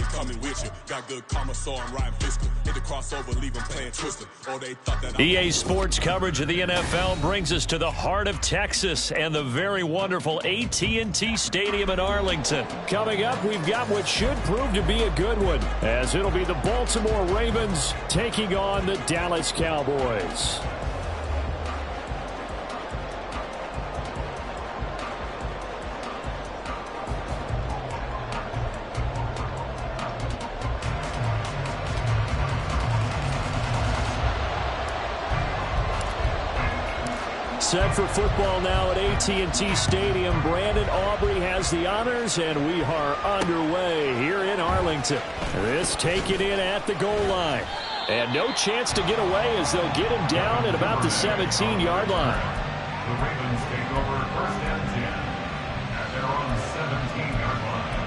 it coming with you. Got good karma, so I'm riding fiscal. Hit the crossover, leave them playing Twister. Oh, they thought that EA Sports coverage of the NFL brings us to the heart of Texas and the very wonderful AT&T Stadium in Arlington. Coming up, we've got what should prove to be a good one, as it'll be the Baltimore Ravens taking on the Dallas Cowboys. Set for football now at AT&T Stadium. Brandon Aubrey has the honors, and we are underway here in Arlington. This taken in at the goal line. And no chance to get away as they'll get him down at about the 17-yard line. The Ravens take over first and 10 at their own 17-yard line.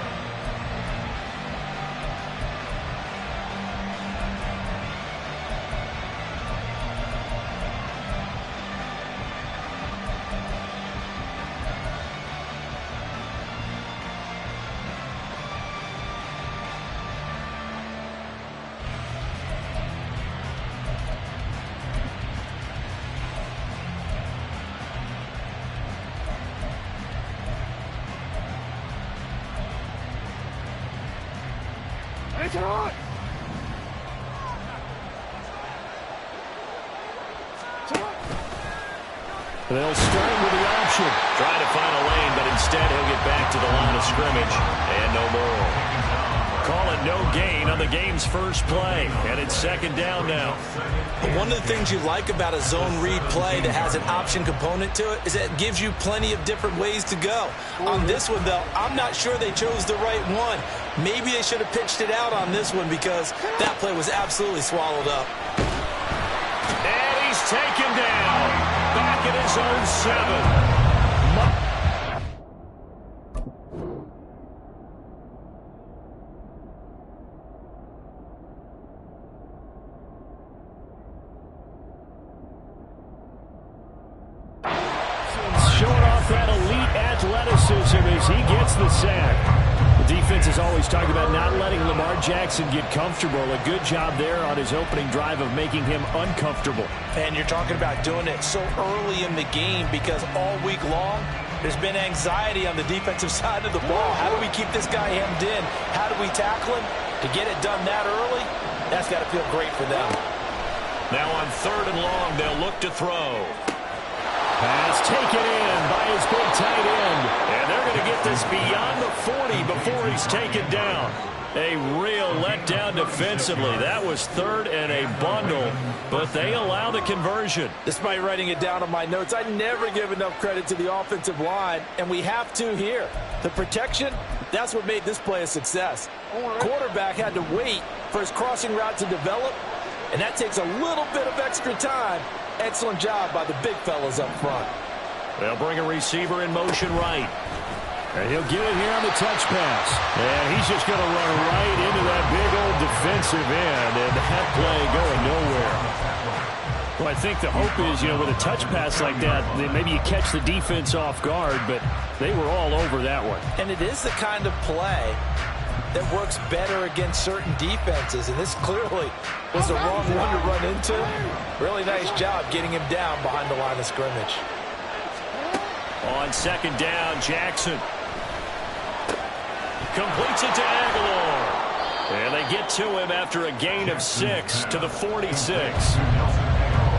They'll start with the option. Trying to find a lane, but instead he'll get back to the line of scrimmage. And no more. Call it no gain on the game's first play. And it's second down now. One of the things you like about a zone read play that has an option component to it is that it gives you plenty of different ways to go. On this one, though, I'm not sure they chose the right one. Maybe they should have pitched it out on this one because that play was absolutely swallowed up. And he's taken down. Back at his own 7. Showing off that elite athleticism as he gets the sack. The defense has always talked about not letting Lamar Jackson get comfortable. A good job there on his opening drive of making him uncomfortable. And you're talking about doing it so early in the game because all week long there's been anxiety on the defensive side of the ball. How do we keep this guy hemmed in? How do we tackle him? To get it done that early, that's got to feel great for them. Now on 3rd and long, they'll look to throw. Pass taken in by his big tight end. And they're going to get this beyond the 40 before he's taken down. A real letdown defensively. That was 3rd and a bundle, but they allow the conversion. Despite writing it down on my notes, I never give enough credit to the offensive line, and we have to here. The protection, that's what made this play a success. Quarterback had to wait for his crossing route to develop, and that takes a little bit of extra time. Excellent job by the big fellas up front. They'll bring a receiver in motion right. And he'll get it here on the touch pass. And he's just going to run right into that big old defensive end, and that play going nowhere. Well, I think the hope is, with a touch pass like that, maybe you catch the defense off guard, but they were all over that one. And it is the kind of play that works better against certain defenses, and this clearly was the wrong one to run into. Really nice job getting him down behind the line of scrimmage. On 2nd down, Jackson completes it to Aguilar. And they get to him after a gain of 6 to the 46.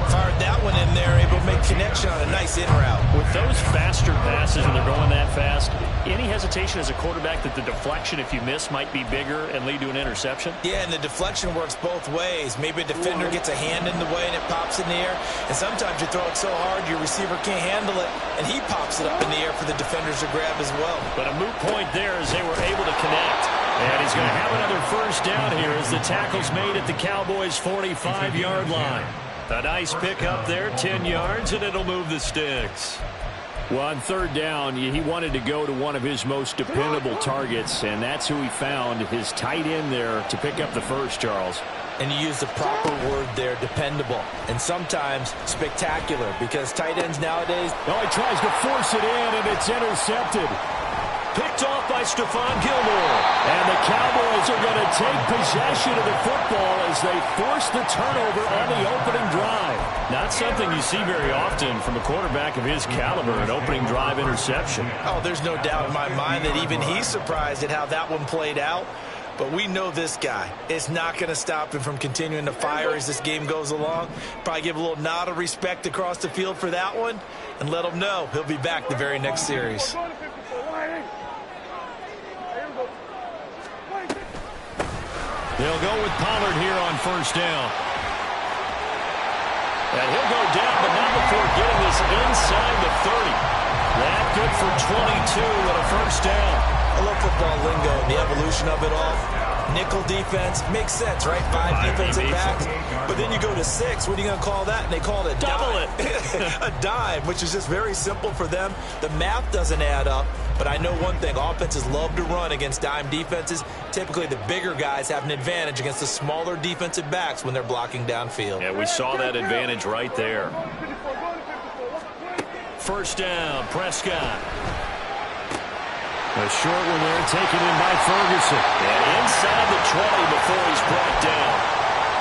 Fired that one in there, able to make connection on a nice in route. With those faster passes when they're going that fast, any hesitation as a quarterback that the deflection, if you miss, might be bigger and lead to an interception? Yeah, and the deflection works both ways. Maybe a defender gets a hand in the way and it pops in the air. And sometimes you throw it so hard your receiver can't handle it, and he pops it up in the air for the defenders to grab as well. But a moot point there as they were able to connect. And he's going to have another first down here as the tackle's made at the Cowboys' 45-yard line. A nice pick up there, 10 yards, and it'll move the sticks. Well, on 3rd down, he wanted to go to one of his most dependable targets, and that's who he found, his tight end there, to pick up the first, Charles. And you use the proper word there, dependable, and sometimes spectacular, because tight ends nowadays... Oh, he tries to force it in, and it's intercepted. picked off by Stephon Gilmore. And the Cowboys are going to take possession of the football as they force the turnover on the opening drive. Not something you see very often from a quarterback of his caliber, an opening drive interception. Oh, there's no doubt in my mind that even he's surprised at how that one played out. But we know this guy. It's not going to stop him from continuing to fire as this game goes along. Probably give a little nod of respect across the field for that one and let him know he'll be back the very next series. They'll go with Pollard here on first down. And he'll go down, but not before getting this inside the 30. That good for 22 and a first down. I love football lingo and the evolution of it all. Nickel defense makes sense, right? 5 defensive backs. But then you go to 6. What are you going to call that? And they call it a double it. A dime, which is just very simple for them. The math doesn't add up. But I know one thing. Offenses love to run against dime defenses. Typically, the bigger guys have an advantage against the smaller defensive backs when they're blocking downfield. Yeah, we saw that advantage right there. First down, Prescott. A short one there taken in by Ferguson. And inside the 20 before he's brought down.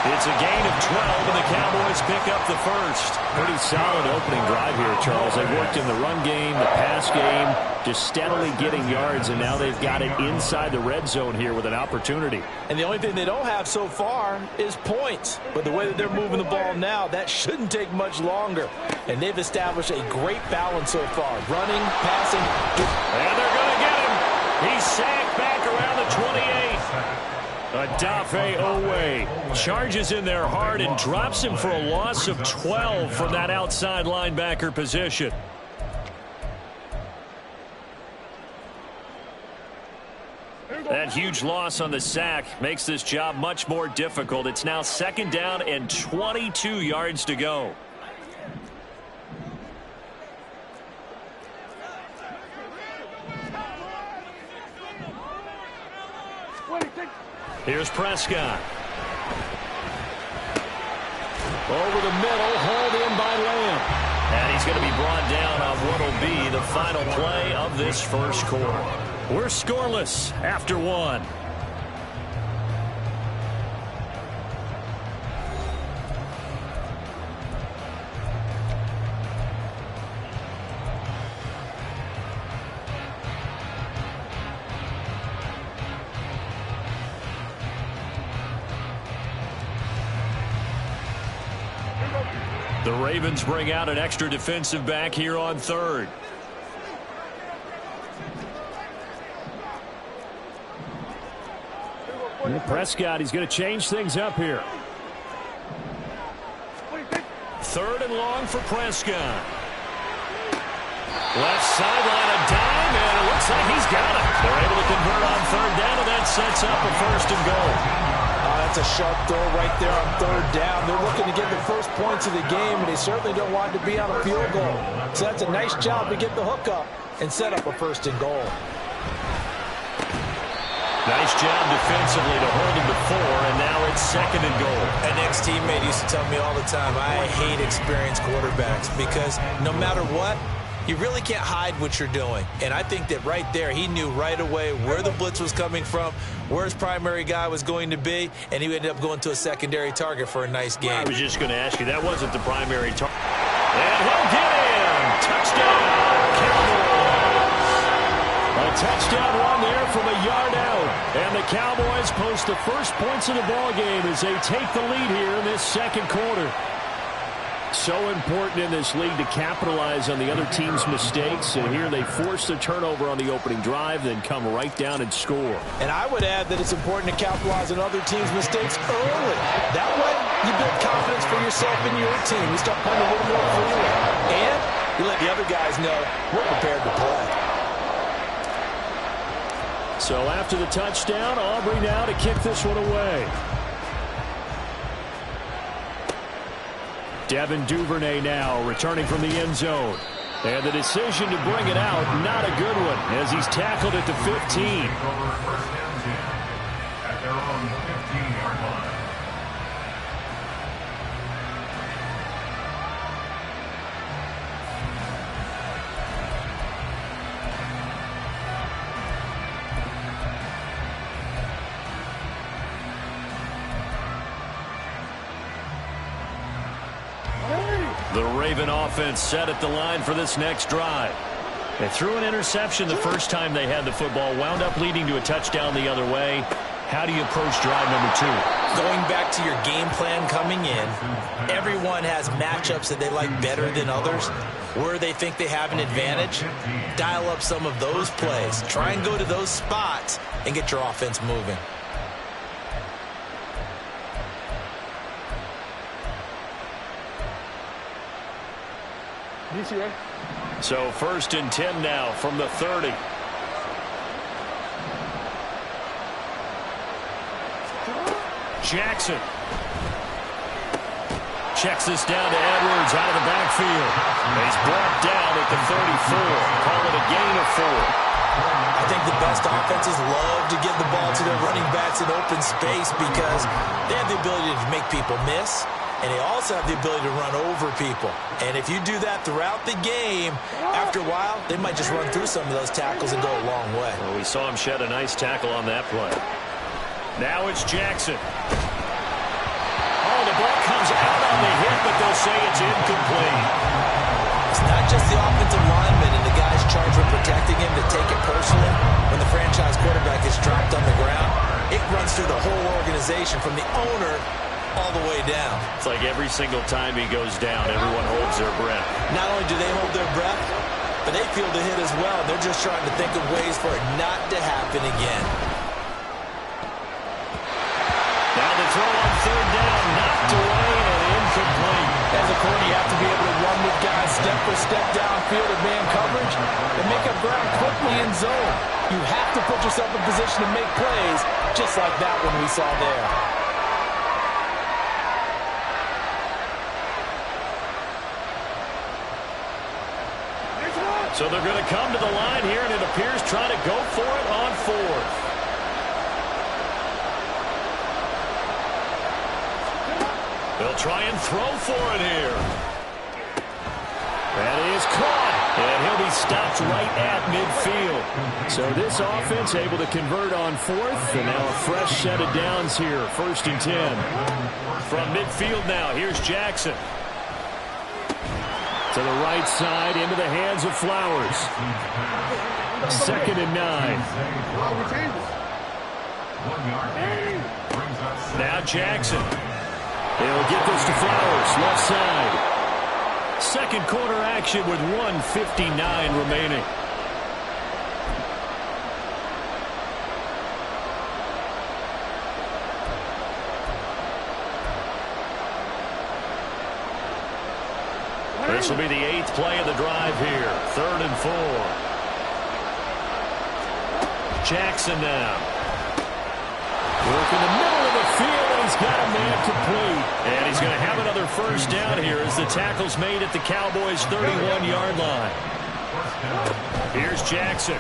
It's a gain of 12, and the Cowboys pick up the first. Pretty solid opening drive here, Charles. They worked in the run game, the pass game, just steadily getting yards, and now they've got it inside the red zone here with an opportunity. And the only thing they don't have so far is points. But the way that they're moving the ball now, that shouldn't take much longer. And they've established a great balance so far. Running, passing. And they're going to get him. He's sacked back around the 28. Odafe Oweh charges in there hard and drops him for a loss of 12 from that outside linebacker position. That huge loss on the sack makes this job much more difficult. It's now second down and 22 yards to go. Here's Prescott. Over the middle, hauled in by Lamb. And he's going to be brought down on what will be the final play of this first quarter. We're scoreless after one. The Ravens bring out an extra defensive back here on third. And Prescott, he's going to change things up here. Third and long for Prescott. Left sideline, a dime, and it looks like he's got it. They're able to convert on third down, and that sets up a first and goal. That's a sharp throw right there on third down. They're looking to get the first points of the game, and they certainly don't want to be on a field goal. So that's a nice job to get the hook up and set up a first and goal. Nice job defensively to hold him to 4, and now it's second and goal. An ex-teammate used to tell me all the time, I hate experienced quarterbacks because no matter what, you really can't hide what you're doing. And I think that right there, he knew right away where the blitz was coming from, where his primary guy was going to be, and he ended up going to a secondary target for a nice game. I was just going to ask you, that wasn't the primary target. And he'll get in. Touchdown, Cowboys. A touchdown run there from a yard out. And the Cowboys post the first points of the ball game as they take the lead here in this second quarter. So important in this league to capitalize on the other team's mistakes. And here they force the turnover on the opening drive, then come right down and score. And I would add that it's important to capitalize on other teams' mistakes early. That way, you build confidence for yourself and your team. You start playing a little more freely. And you let the other guys know we're prepared to play. So after the touchdown, Aubrey now to kick this one away. Devin Duvernay now returning from the end zone. And the decision to bring it out, not a good one, as he's tackled at the 15. First and 10 at their own 15-yard line. The Raven offense set at the line for this next drive. They threw an interception the first time they had the football, wound up leading to a touchdown the other way. How do you approach drive number 2? Going back to your game plan coming in, everyone has matchups that they like better than others. Where they think they have an advantage, dial up some of those plays. Try and go to those spots and get your offense moving. So 1st and 10 now from the 30. Jackson checks this down to Edwards out of the backfield. He's brought down at the 34. Call it a gain of 4. I think the best offenses love to give the ball to their running backs in open space because they have the ability to make people miss, and they also have the ability to run over people. And if you do that throughout the game, after a while, they might just run through some of those tackles and go a long way. Well, we saw him shed a nice tackle on that play. Now it's Jackson. Oh, the ball comes out on the hit, but they'll say it's incomplete. It's not just the offensive lineman and the guys charged with protecting him that take it personally. When the franchise quarterback is dropped on the ground, it runs through the whole organization from the owner all the way down. It's like every single time he goes down, everyone holds their breath. Not only do they hold their breath, but they feel the hit as well. They're just trying to think of ways for it not to happen again. Now the throw on 3rd down, knocked away and incomplete. As a corner, you have to be able to run with guys step for step downfield in man coverage and make up ground quickly in zone. You have to put yourself in position to make plays, just like that one we saw there. So they're going to come to the line here, and it appears trying to go for it on 4th. They'll try and throw for it here. That is caught, and he'll be stopped right at midfield. So this offense able to convert on 4th, and now a fresh set of downs here, 1st and 10. From midfield now, here's Jackson. To the right side, into the hands of Flowers. 2nd and 9. Now Jackson. They'll get this to Flowers, left side. Second quarter action with 1:59 remaining. This will be the 8th play of the drive here. 3rd and 4. Jackson now. Work in the middle of the field, and he's got a man complete. And he's going to have another first down here as the tackle's made at the Cowboys' 31-yard line. Here's Jackson.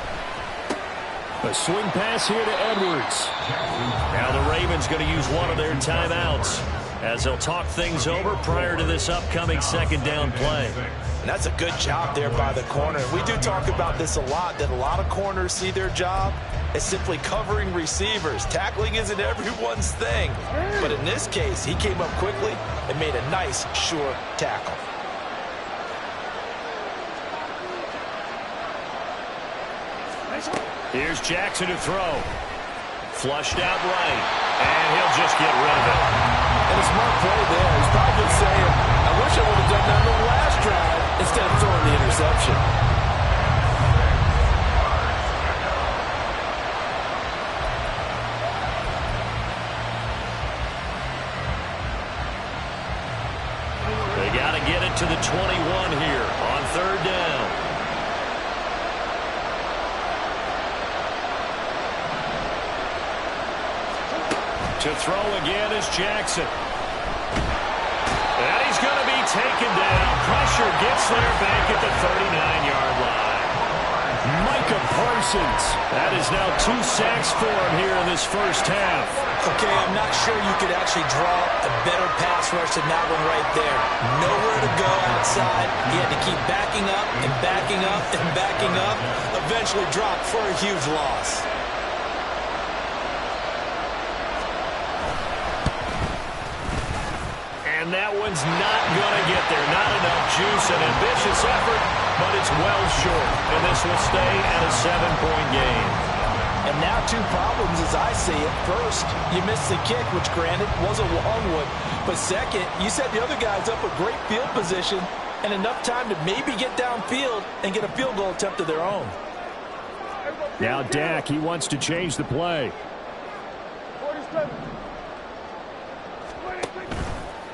A swing pass here to Edwards. Now the Ravens going to use one of their timeouts as they'll talk things over prior to this upcoming 2nd down play. And that's a good job there by the corner. We do talk about this a lot, that a lot of corners see their job as simply covering receivers. Tackling isn't everyone's thing. But in this case, he came up quickly and made a nice, sure tackle. Here's Jackson to throw. Flushed out right. And he'll just get rid of it. And a smart play there. He's probably saying, I wish I would have done that on the last drive instead of throwing the interception. They got to get it to the 21 here on 3rd down. To throw again is Jackson. And he's going to be taken down. Pressure gets there back at the 39-yard line. Micah Parsons. That is now 2 sacks for him here in this first half. Okay, I'm not sure you could actually draw a better pass rush than that one right there. Nowhere to go outside. He had to keep backing up and backing up and backing up. Eventually dropped for a huge loss. And that one's not going to get there. Not enough juice. An ambitious effort, but it's well short. And this will stay at a 7-point game. And now 2 problems as I see it. First, you missed the kick, which granted was a long one. But second, you set the other guys up a great field position and enough time to maybe get downfield and get a field goal attempt of their own. Now Dak, he wants to change the play.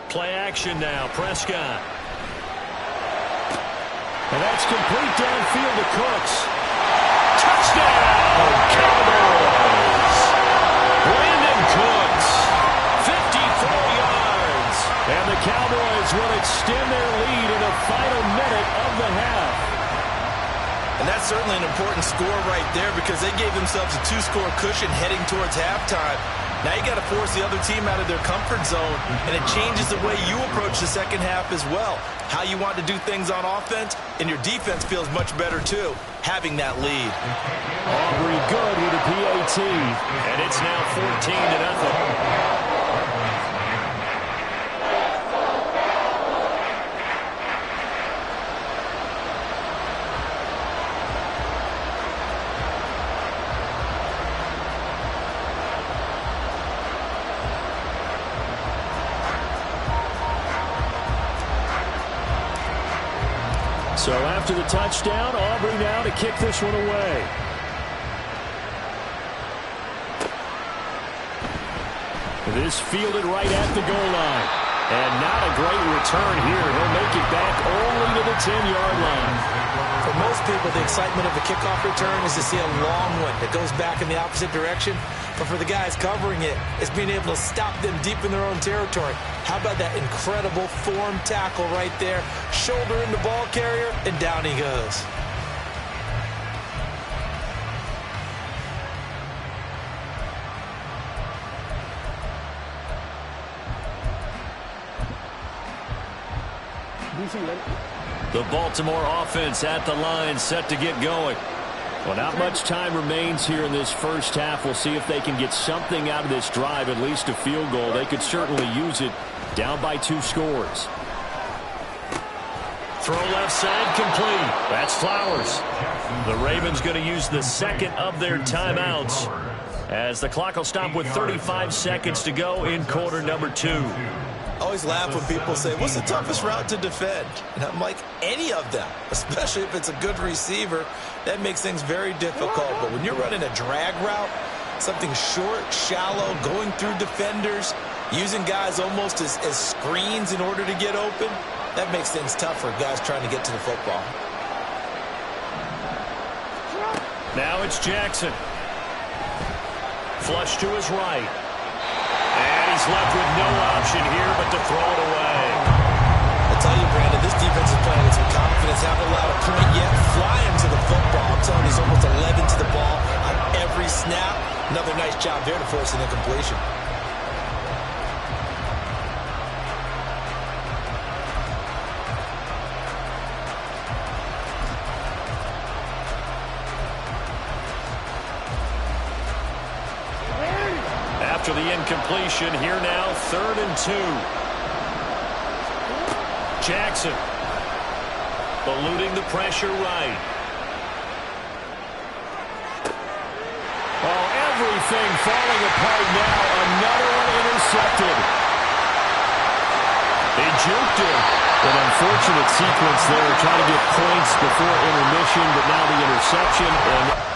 Play action now, Prescott. And that's complete downfield to Cooks. Touchdown, Cowboys! Brandon Cooks, 54 yards. And the Cowboys will extend their lead in the final minute of the half. And that's certainly an important score right there because they gave themselves a 2-score cushion heading towards halftime. Now you got to force the other team out of their comfort zone, and it changes the way you approach the second half as well. How you want to do things on offense, and your defense feels much better too, having that lead. Aubrey good with a PAT. And it's now 14-0. So after the touchdown, Aubrey now to kick this one away. This fielded right at the goal line. And not a great return here. He'll make it back only to the 10-yard line. For most people, the excitement of a kickoff return is to see a long one that goes back in the opposite direction. But for the guys covering it, it's being able to stop them deep in their own territory. How about that incredible form tackle right there? Shoulder in the ball carrier, and down he goes. The Baltimore offense at the line, set to get going. Well, not much time remains here in this first half. We'll see if they can get something out of this drive, at least a field goal. They could certainly use it, down by 2 scores. Throw left side complete. That's Flowers. The Ravens going to use the second of their timeouts as the clock will stop with 35 seconds to go in quarter number 2. I always laugh when people say, what's the toughest route to defend? And I'm like, any of them, especially if it's a good receiver. That makes things very difficult. But when you're running a drag route, something short, shallow, going through defenders, using guys almost as screens in order to get open, that makes things tough for guys trying to get to the football. Now it's Jackson. Flush to his right. And he's left with no option here but to throw it away. I tell you, Brandon, this defense is playing with some confidence. Haven't allowed a point yet. Flying to the football. I'm telling you, he's almost 11 to the ball on every snap. Another nice job there to force an incompletion. After the incompletion, here now, 3rd and 2. Jackson eluding the pressure right. Oh, everything falling apart now. Another one intercepted. They juked him. An unfortunate sequence there, trying to get points before intermission, but now the interception. And